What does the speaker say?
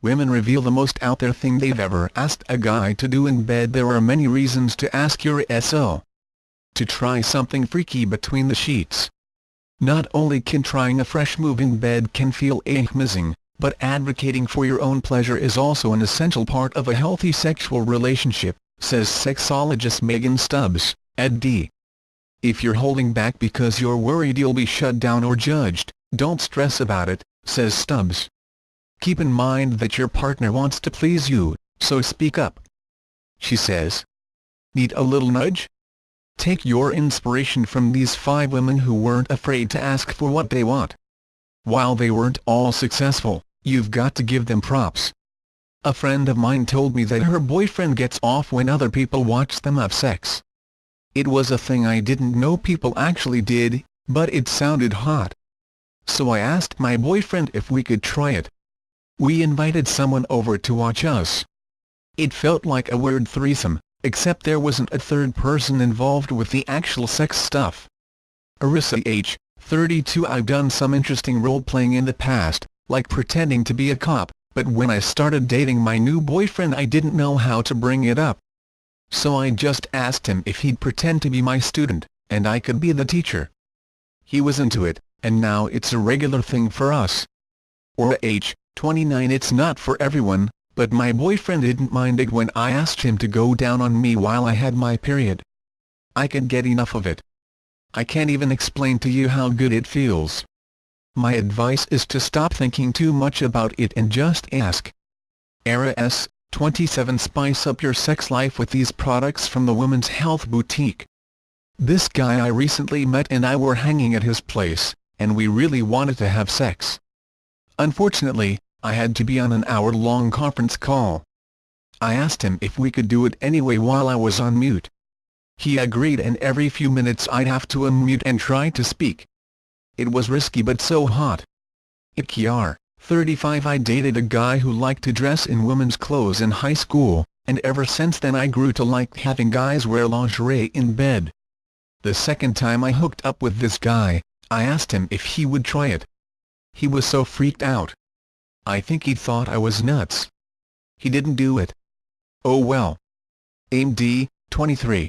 women reveal the most out there thing they've ever asked a guy to do in bed. There are many reasons to ask your SO to try something freaky between the sheets. Not only can trying a fresh move in bed can feel amazing, but advocating for your own pleasure is also an essential part of a healthy sexual relationship, says sexologist Megan Stubbs, Ed.D. If you're holding back because you're worried you'll be shut down or judged, don't stress about it, says Stubbs. Keep in mind that your partner wants to please you, so speak up. She says. Need a little nudge? Take your inspiration from these 5 women who weren't afraid to ask for what they want. While they weren't all successful, you've got to give them props. A friend of mine told me that her boyfriend gets off when other people watch them have sex. It was a thing I didn't know people actually did, but it sounded hot. So I asked my boyfriend if we could try it. We invited someone over to watch us. It felt like a weird threesome, except there wasn't a third person involved with the actual sex stuff. Arissa H., 32 I've done some interesting role-playing in the past, like pretending to be a cop, but when I started dating my new boyfriend I didn't know how to bring it up. So I just asked him if he'd pretend to be my student, and I could be the teacher. He was into it, and now it's a regular thing for us. Or H., 29 It's not for everyone, but my boyfriend didn't mind it when I asked him to go down on me while I had my period. I can't get enough of it. I can't even explain to you how good it feels. My advice is to stop thinking too much about it and just ask. Era S., 27 Spice up your sex life with these products from the Women's Health Boutique. This guy I recently met and I were hanging at his place, and we really wanted to have sex. Unfortunately, I had to be on an hour-long conference call. I asked him if we could do it anyway while I was on mute. He agreed, and every few minutes I'd have to unmute and try to speak. It was risky but so hot. Ikyar, 35 I dated a guy who liked to dress in women's clothes in high school, and ever since then I grew to like having guys wear lingerie in bed. The second time I hooked up with this guy, I asked him if he would try it. He was so freaked out. I think he thought I was nuts. He didn't do it. Oh well. AMD, 23.